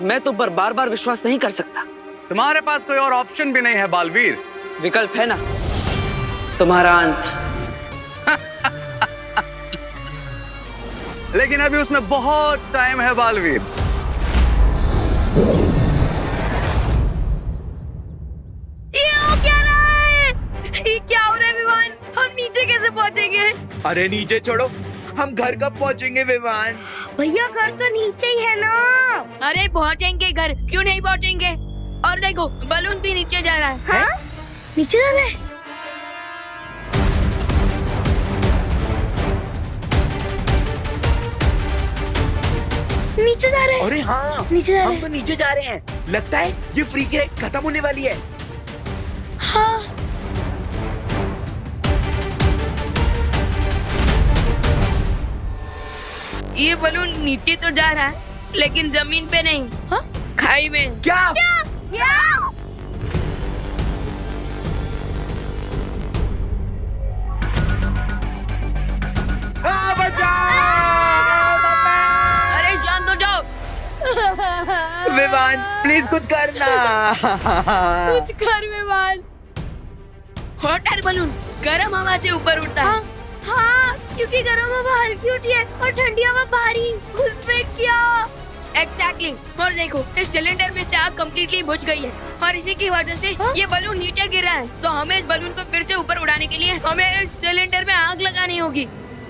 Speaker 1: मैं तुम पर बार बार विश्वास नहीं कर सकता।
Speaker 5: तुम्हारे पास कोई और ऑप्शन भी नहीं है बालवीर।
Speaker 1: विकल्प है ना, तुम्हारा अंत।
Speaker 5: लेकिन अभी उसमें बहुत टाइम है बालवीर।
Speaker 6: ये क्या हो रहा है विमान? हम नीचे कैसे पहुंचेंगे?
Speaker 9: अरे नीचे छोड़ो, हम घर कब पहुंचेंगे विमान?
Speaker 10: भैया घर तो नीचे ही है ना।
Speaker 2: अरे पहुंचेंगे घर, क्यों नहीं पहुंचेंगे? और देखो बलून भी नीचे जा रहा है।
Speaker 10: हाँ? नीचे जा रहे हैं? नीचे जा रहे हैं?
Speaker 9: अरे हाँ,
Speaker 10: नीचे जा रहे
Speaker 9: हम तो नीचे जा रहे हैं। लगता है ये फ्री की राइड खत्म होने वाली है।
Speaker 10: हाँ।
Speaker 2: ये बलून नीचे तो जा रहा है, लेकिन जमीन पे नहीं।
Speaker 10: हाँ?
Speaker 2: खाई में।
Speaker 9: क्या?
Speaker 2: अरे जान तो जाओ।
Speaker 9: विमान प्लीज कुछ करना।
Speaker 2: कुछ कर विमान। हॉट एयर बलून गर्म हवा से ऊपर उड़ता है।
Speaker 10: हाँ, क्योंकि गर्म हवा हल्की होती है और ठंडी हवा भारी। उसमें क्या?
Speaker 2: एग्जैक्टली। और देखो इस सिलेंडर में से आग कम्प्लीटली बुझ गई है और इसी की वजह से ये बलून नीचे गिरा है। तो हमें इस बलून को फिर से ऊपर उड़ाने के लिए हमें इस सिलेंडर में आग लगानी होगी।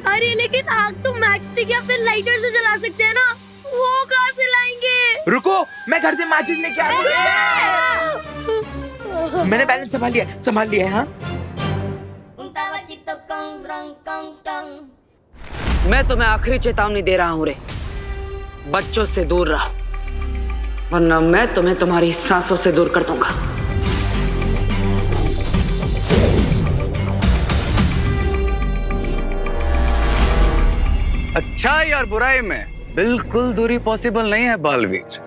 Speaker 10: अरे लेकिन आग तो मैच स्टिक या फिर लाइटर से जला सकते हैं ना, वो कहाँ से लाएंगे?
Speaker 9: रुको, मैं घर से माचिस लेके आता हूँ। मैंने बैलेंस संभाल लिया है। हाँ,
Speaker 1: मैं तुम्हें आखिरी चेतावनी दे रहा हूं रे, बच्चों से दूर रहो, वरना मैं तुम्हें तुम्हारी सांसों से दूर कर दूंगा।
Speaker 5: अच्छाई और बुराई में बिल्कुल दूरी पॉसिबल नहीं है बालवीर।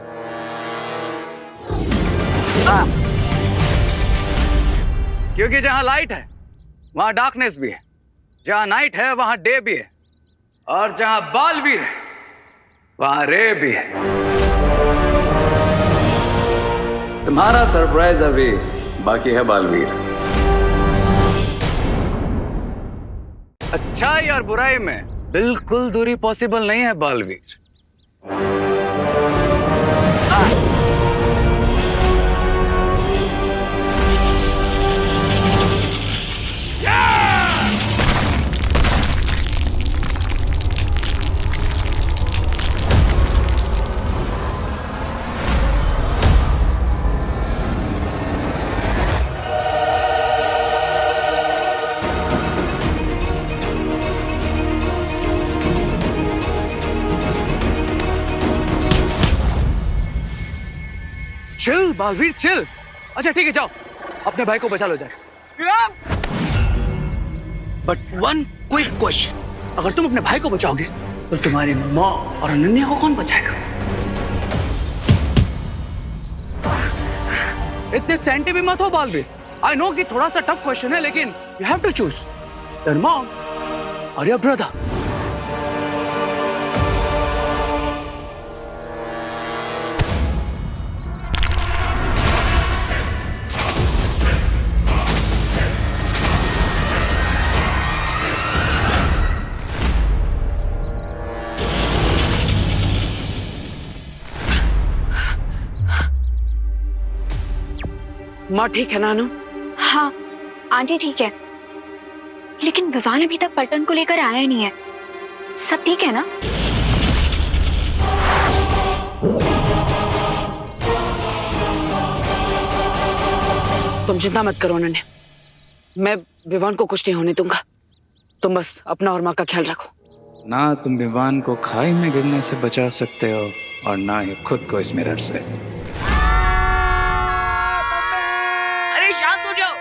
Speaker 5: क्योंकि जहां लाइट है वहां डार्कनेस भी है, जहां नाइट है वहां डे भी है, और जहां बालवीर है वहां रे भी है। तुम्हारा सरप्राइज अभी बाकी है बालवीर। अच्छाई और बुराई में बिल्कुल दूरी पॉसिबल नहीं है बालवीर। Chill Baalveer chill. अच्छा ठीक है, जाओ अपने भाई को बचा लो जाए। बट वन क्विक क्वेश्चन, अगर तुम अपने भाई को बचाओगे तो तुम्हारी माँ और अनन्या को कौन बचाएगा? इतने सेंटी भी मत हो बालवीर। आई नो कि थोड़ा सा टफ क्वेश्चन है, लेकिन you have to choose your mom और योर ब्रदर।
Speaker 1: माँ ठीक है नानू?
Speaker 6: हाँ आंटी ठीक है, लेकिन विवान अभी तक पलटन को लेकर आया नहीं है। सब ठीक है ना?
Speaker 1: तुम चिंता मत करो अनन्या, मैं विवान को कुछ नहीं होने दूंगा। तुम बस अपना और माँ का ख्याल रखो।
Speaker 5: ना तुम विवान को खाई में गिरने से बचा सकते हो, और ना ही खुद को इस मिरर से।
Speaker 2: अरे शांत हो जाओ।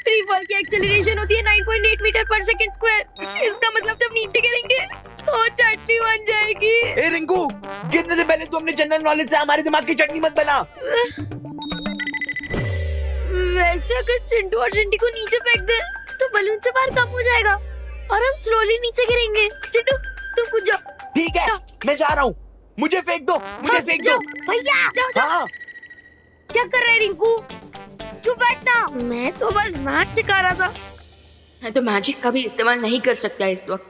Speaker 2: फ्री फॉल की एक्सेलरेशन होती है 9.8 मीटर पर सेकंड स्क्वायर। इसका मतलब जब नीचे गिरेंगे तो चटनी बन जाएगी।
Speaker 9: ए रिंकू, गिरने से पहले तू अपने जनरल नॉलेज से हमारे दिमाग की चटनी मत बना।
Speaker 2: वैसे अगर चिंटू और चिंटी को नीचे फेंक दे तो बलून से बाहर कम हो जाएगा और हम स्लोली नीचे गिरेंगे। चिंटू तुम कूद जाओ।
Speaker 9: ठीक है, मैं जा रहा हूँ। मुझे फेंक दो, मुझे फेंक दो।
Speaker 2: भैया जाओ जाओ।
Speaker 9: हाँ।
Speaker 2: क्या कर रहे रिंकू? चुप बैठना। मैं तो बस मैथ सिखा रहा था। मैं तो मैजिक का भी इस्तेमाल नहीं कर सकता इस वक्त।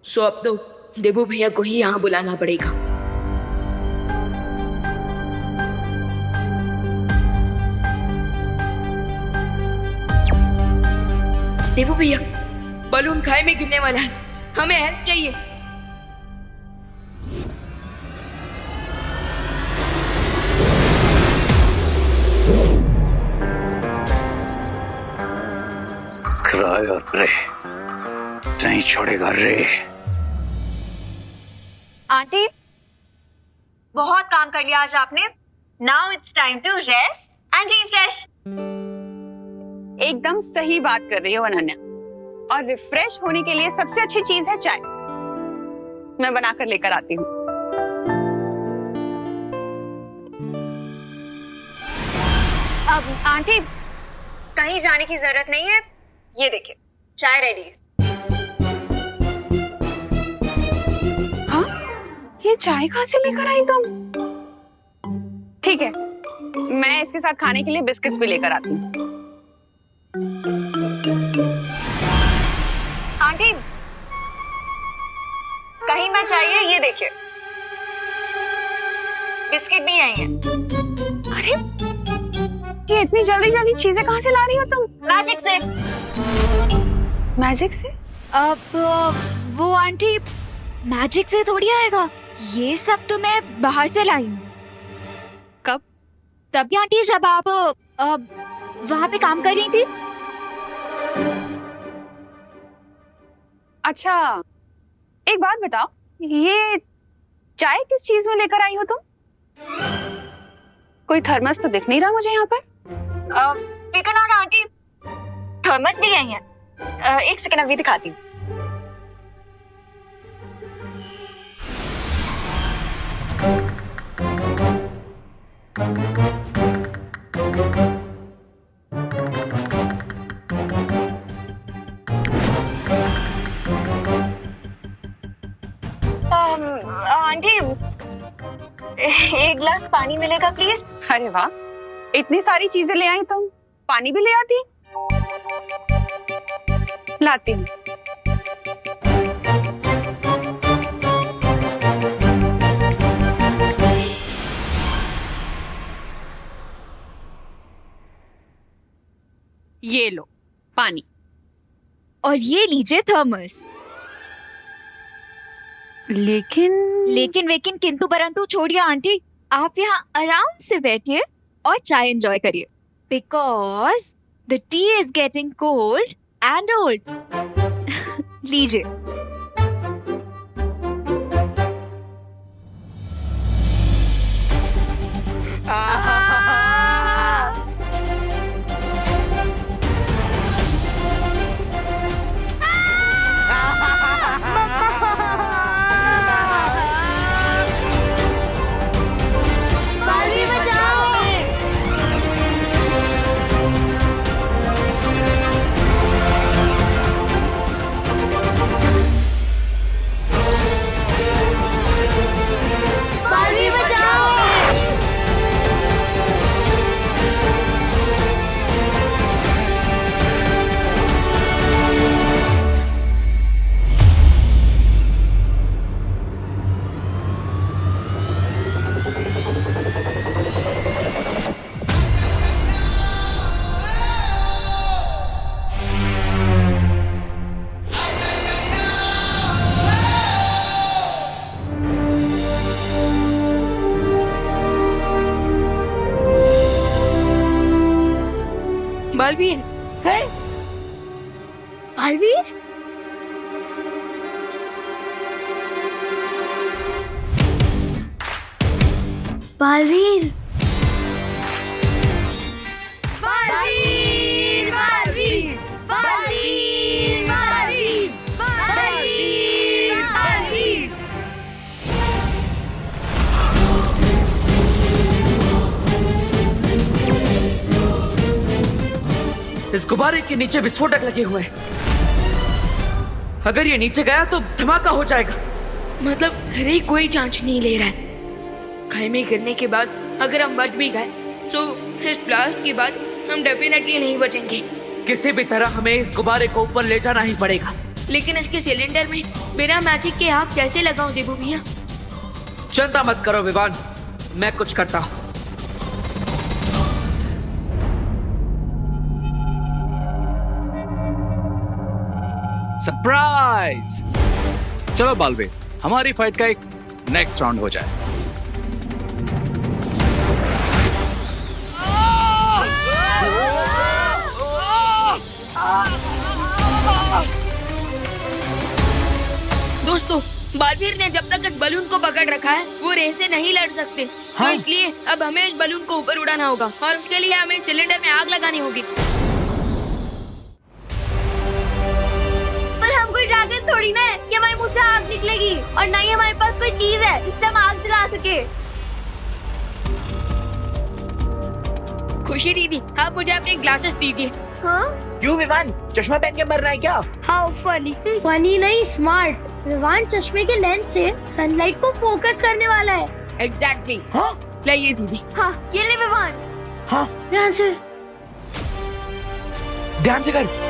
Speaker 2: सो अब तो देबू भैया को ही यहाँ बुलाना पड़ेगा। देबू भैया, बलून खाई में गिरने वाला है, हमें हेल्प चाहिए।
Speaker 5: क्राई और प्रे नहीं छोड़ेगा रे।
Speaker 6: आंटी, बहुत काम कर लिया आज आपने। Now it's time to rest and refresh.
Speaker 1: एकदम सही बात कर रही हो अनन्या, और रिफ्रेश होने के लिए सबसे अच्छी चीज है चाय। मैं बनाकर लेकर आती हूँ।
Speaker 6: अब आंटी, कहीं जाने की जरूरत नहीं है। ये देखिए, चाय रेडी है।
Speaker 1: हाँ, ये चाय कहाँ से लेकर आई तुम? ठीक है, मैं इसके साथ खाने के लिए बिस्किट्स भी लेकर आती हूँ।
Speaker 6: आंटी, कहीं मत चाहिए, ये देखिए बिस्किट भी आई हैं।
Speaker 1: अरे, ये इतनी जल्दी जल्दी चीजें कहाँ से ला रही हो तुम?
Speaker 6: मैजिक से।
Speaker 1: मैजिक से?
Speaker 6: अब वो आंटी, मैजिक से थोड़ी आएगा। ये सब तो मैं बाहर से लाई हूँ।
Speaker 1: कब?
Speaker 6: तभी आंटी जब आप वहाँ पे काम कर रही थी।
Speaker 1: अच्छा, एक बात बताओ, ये चाय किस चीज में लेकर आई हो तुम? कोई थर्मस तो दिख नहीं रहा मुझे यहाँ पर।
Speaker 6: फिकर नॉट आंटी, थर्मस भी आई है। एक सेकंड अभी दिखाती हूँ। आंटी, एक गिलास पानी मिलेगा प्लीज?
Speaker 1: अरे वाह, इतनी सारी चीजें ले आई तुम, पानी भी ले आती। लाती हूँ।
Speaker 3: ये लो पानी।
Speaker 6: और ये लीजिए थर्मस।
Speaker 3: लेकिन
Speaker 6: वेकिन किंतु परंतु छोड़िए आंटी, आप यहाँ आराम से बैठिए और चाय एंजॉय करिए। Because the T is getting cold and old. लीजिए। बालवीर
Speaker 9: है?
Speaker 2: बालवीर,
Speaker 10: बालवीर
Speaker 2: बालवीर बालवीर बालवीर बालवीर बालवीर बालवीर।
Speaker 1: इस गुब्बारे के नीचे विस्फोटक लगे हुए हैं। अगर ये नीचे गया तो धमाका हो जाएगा।
Speaker 2: मतलब हरे कोई जांच नहीं ले रहा है। खाई गिरने के बाद अगर हम बच भी गए तो इस ब्लास्ट के बाद हम डेफिनेटली नहीं बचेंगे।
Speaker 1: किसी भी तरह हमें इस गुब्बारे को ऊपर ले जाना ही पड़ेगा।
Speaker 2: लेकिन इसके सिलेंडर में बिना मैजिक के आग कैसे लगाऊं देबू भैया?
Speaker 1: चिंता मत करो विवान, मैं कुछ करता हूँ।
Speaker 5: सरप्राइज! चलो बालवीर, हमारी फाइट का एक नेक्स्ट राउंड हो जाए।
Speaker 2: दोस्तों, बालवीर ने जब तक इस बलून को पकड़ रखा है वो रेस से नहीं लड़ सकते। तो इसलिए अब हमें इस बलून को ऊपर उड़ाना होगा और उसके लिए हमें सिलेंडर में आग लगानी होगी।
Speaker 10: पर हम कोई ड्रैगन थोड़ी ना है कि हमारे मुंह से आग निकलेगी, और ना ही हमारे पास कोई चीज है जिससे हम आग जला सके।
Speaker 2: खुशी दीदी, आप मुझे अपने ग्लासेस दीजिए।
Speaker 10: हाँ?
Speaker 9: क्यों विवान, चश्मा पहन के मरना है क्या?
Speaker 10: How funny. फनी नहीं, स्मार्ट। विवान चश्मे के लेंस से सनलाइट को फोकस करने वाला है।
Speaker 2: एग्जैक्टली।
Speaker 9: हाँ?
Speaker 2: लाइए दीदी।
Speaker 10: हाँ, ये ले विवान।
Speaker 9: हाँ?
Speaker 10: ध्यान से।
Speaker 9: ध्यान से कर।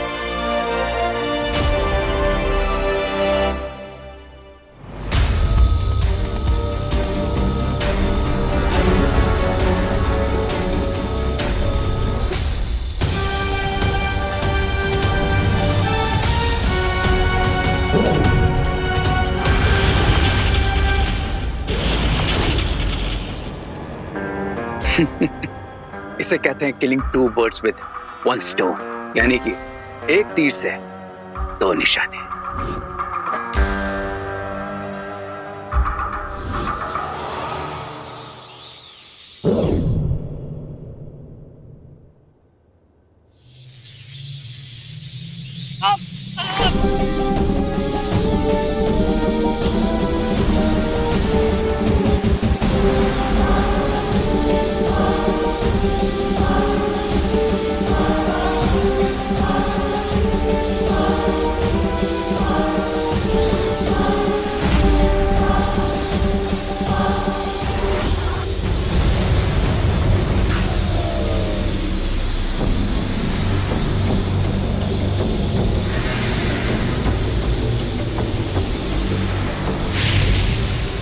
Speaker 5: इसे कहते हैं killing two birds with one stone, यानी कि एक तीर से दो निशाने।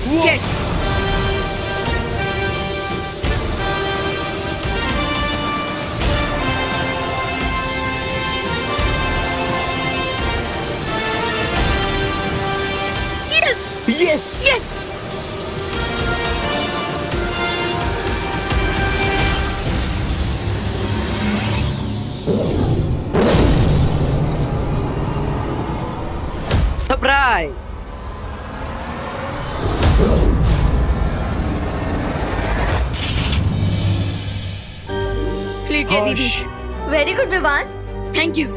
Speaker 2: Yes.
Speaker 9: Yes!
Speaker 2: Yes.
Speaker 1: सरप्राइज!
Speaker 2: लीजिए दीदी।
Speaker 10: Very good Vivaan.
Speaker 2: Thank you.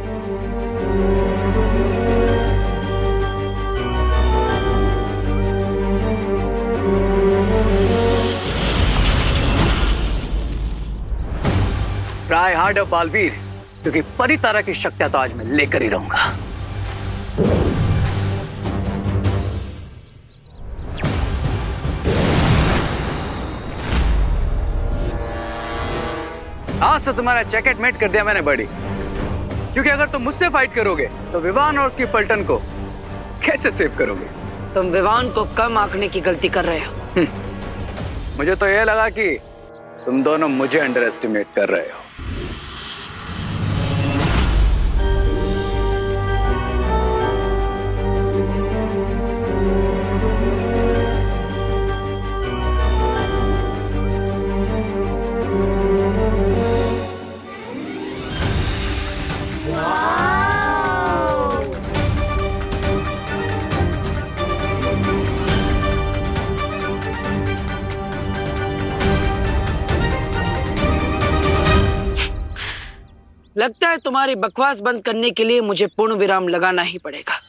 Speaker 5: Try harder Baalveer, क्योंकि परितारा की शक्तियां तो आज मैं लेकर ही रहूंगा। आज से तुम्हारा जैकेट मेट कर दिया मैंने बड़ी, क्योंकि अगर तुम मुझसे फाइट करोगे तो विवान और उसकी पलटन को कैसे सेव करोगे?
Speaker 1: तुम विवान को कम आंकने की गलती कर रहे हो।
Speaker 5: मुझे तो यह लगा कि तुम दोनों मुझे अंडर एस्टिमेट कर रहे हो।
Speaker 1: लगता है तुम्हारी बकवास बंद करने के लिए मुझे पूर्ण विराम लगाना ही पड़ेगा।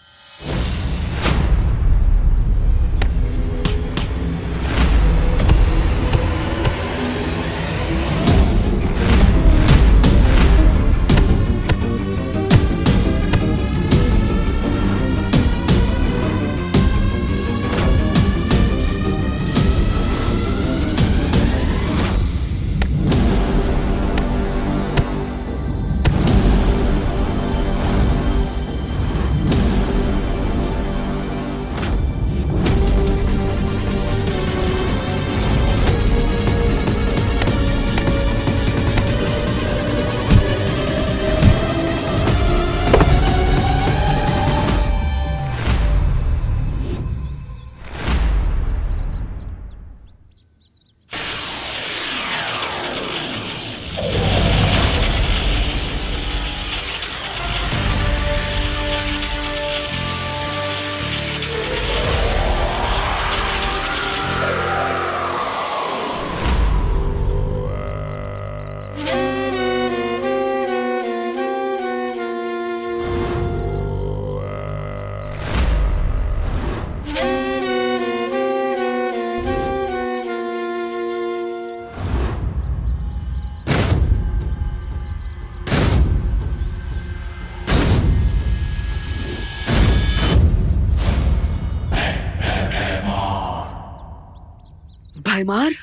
Speaker 1: भाईमार,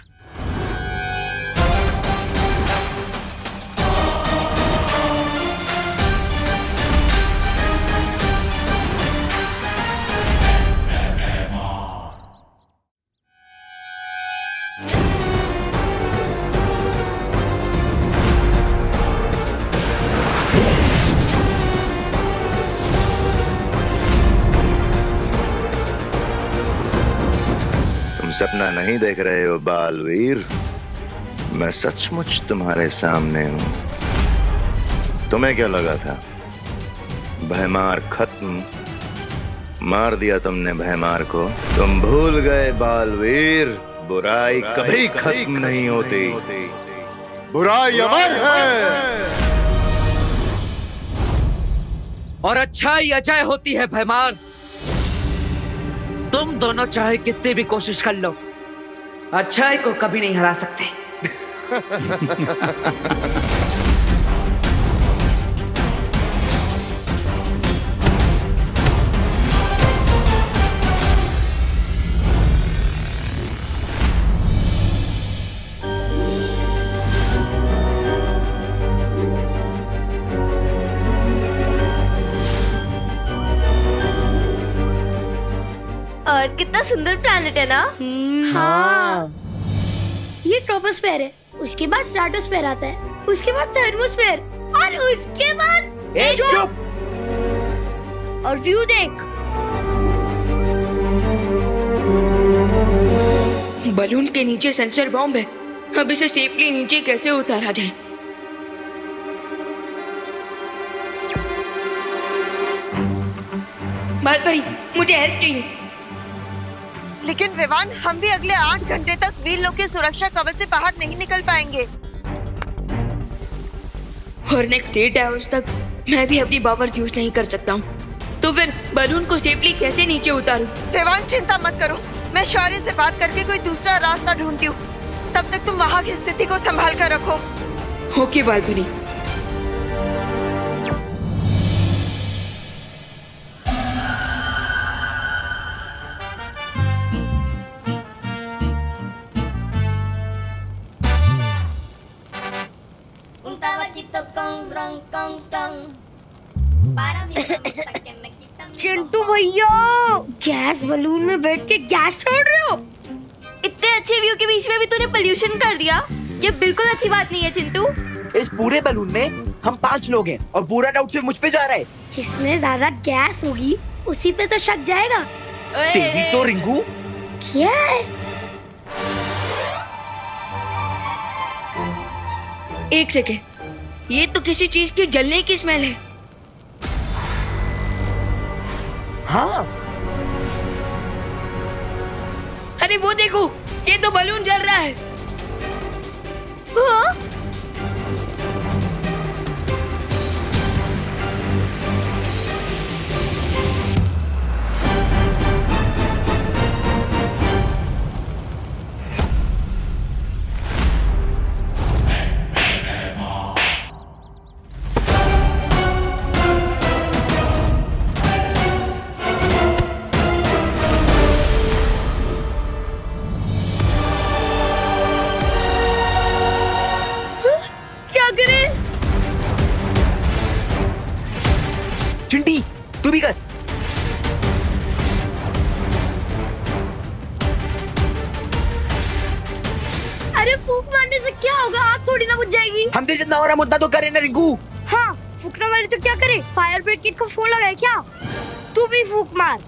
Speaker 7: सपना नहीं देख रहे हो बालवीर, मैं सचमुच तुम्हारे सामने हूं। तुम्हें क्या लगा था भयमार खत्म? मार दिया तुमने भयमार को। तुम भूल गए बालवीर, बुराई कभी खत्म नहीं होती, बुराई अमर है।
Speaker 1: और अच्छाई अजय होती है भयमार। तुम दोनों चाहे कितनी भी कोशिश कर लो, अच्छाई को कभी नहीं हरा सकते।
Speaker 10: अर्थ कितना सुंदर प्लैनेट है ना। हाँ। ये ट्रोपोस्फेयर है, उसके बाद स्ट्रेटोस्फेयर आता है, उसके बाद थर्मोस्फेयर और उसके बाद चुप। और व्यू देख,
Speaker 2: बलून के नीचे सेंसर बॉम्ब है। अब इसे सेफली नीचे कैसे उतारा जाए? बालपरी, मुझे हेल्प चाहिए।
Speaker 11: लेकिन विवान, हम भी अगले 8 घंटे तक वीर लोग के सुरक्षा कवच से बाहर नहीं निकल पाएंगे।
Speaker 2: और नेक्स्ट 8 आवर्स तक मैं भी अपनी पावर्स यूज नहीं कर सकता हूँ। तो फिर बलून को सेफली कैसे नीचे उतारूं?
Speaker 11: विवान, चिंता मत करो, मैं शौर्य से बात करके कोई दूसरा रास्ता ढूंढती हूँ। तब तक तुम वहाँ की स्थिति को संभाल कर रखो।
Speaker 2: ओके बालपरी।
Speaker 10: चिंटू भैया, गैस बलून में बैठ के गैस छोड़ रहे हो? इतने अच्छे व्यू के बीच में भी तूने पोल्यूशन कर दिया। ये बिल्कुल अच्छी बात नहीं है चिंटू।
Speaker 9: इस पूरे बलून में हम 5 लोग हैं और पूरा डाउट सिर्फ मुझ पे जा रहा है।
Speaker 10: जिसमें ज्यादा गैस होगी उसी पे तो शक जाएगा।
Speaker 9: तेरी तो रिंकू।
Speaker 10: क्या है?
Speaker 2: एक सेकेंड, ये तो किसी चीज के जलने की स्मेल है।
Speaker 9: हाँ।
Speaker 2: अरे वो देखो, ये तो बलून जल रहा है।
Speaker 10: हाँ? थोड़ी ना बुझ जाएगी।
Speaker 9: हमसे जितना हो रहा मुद्दा तो करे ना रिंकू।
Speaker 10: हाँ, फूकना मारे तो क्या करे? फायर ब्रिगेड को फोन लगाए क्या? तू भी फूक मार।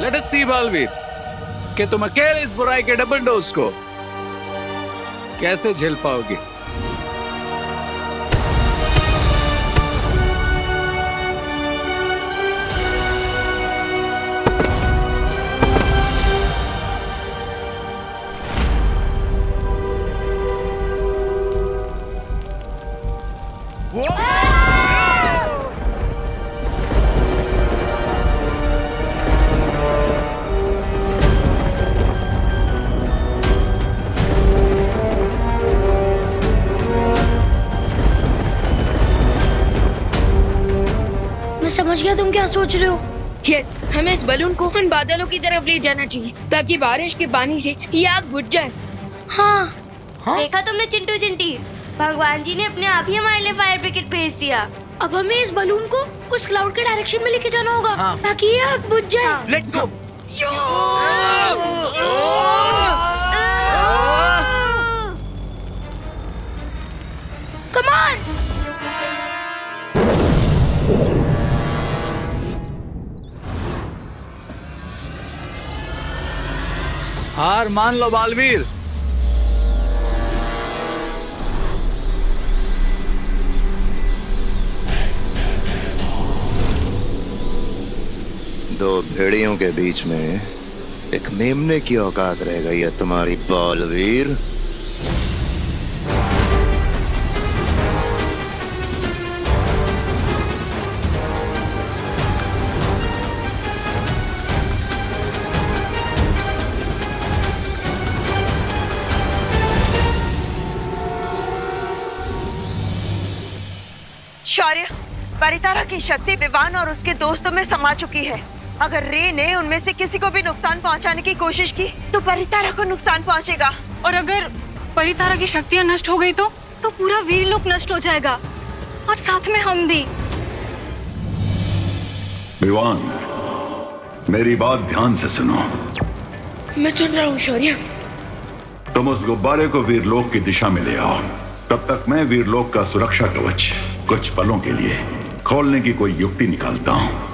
Speaker 5: लेट अस सी बालवीर कि तुम अकेले इस बुराई के डबल डोज को कैसे झेल पाओगे।
Speaker 10: मैं समझ गया तुम क्या सोच रहे हो।
Speaker 2: यस, हमें इस बलून को उन बादलों की तरफ ले जाना चाहिए ताकि बारिश के पानी से ये आग बुझ जाए।
Speaker 10: हाँ, देखा तुमने चिंटू चिंटी, भगवान जी ने अपने आप ही हमारे लिए फायर ब्रिगेड भेज दिया। अब हमें इस बलून को उस क्लाउड के डायरेक्शन में लेके जाना होगा ताकि ये आग बुझ जाए।
Speaker 9: Let's go.
Speaker 10: Come on.
Speaker 5: हार मान लो बालवीर।
Speaker 7: दो भेड़ियों के बीच में एक मेमने की औकात रह गई है तुम्हारी बालवीर।
Speaker 11: शौर्य, परितारा की शक्ति विवान और उसके दोस्तों में समा चुकी है। अगर रे ने उनमें से किसी को भी नुकसान पहुंचाने की कोशिश की तो परितारा को नुकसान पहुंचेगा।
Speaker 6: और अगर परितारा की शक्तियां नष्ट हो गई तो पूरा वीरलोक नष्ट हो जाएगा और साथ में हम भी।
Speaker 8: विवान, मेरी बात ध्यान से सुनो।
Speaker 2: मैं सुन रहा हूँ शौर्य।
Speaker 8: तुम उस गुब्बारे को वीरलोक की दिशा में ले आओ। तब तक मैं वीरलोक का सुरक्षा कवच कुछ पलों के लिए खोलने की कोई युक्ति निकालता हूँ।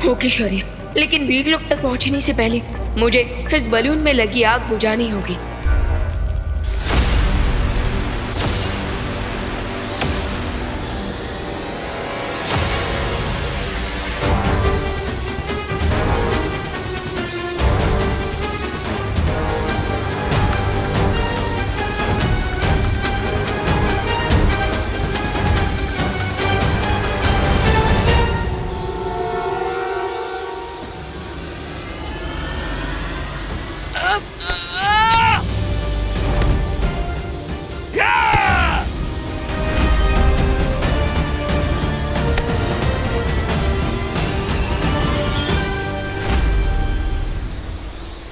Speaker 2: ओके शौर्य, लेकिन वीरलोक तक पहुंचने से पहले मुझे इस बलून में लगी आग बुझानी होगी।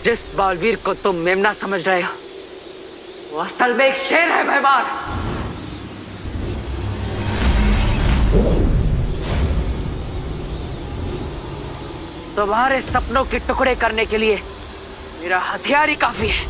Speaker 1: जिस बालवीर को तुम मेमना समझ रहे हो वो असल में एक शेर है मेहमान। तुम्हारे सपनों के टुकड़े करने के लिए मेरा हथियार ही काफी है।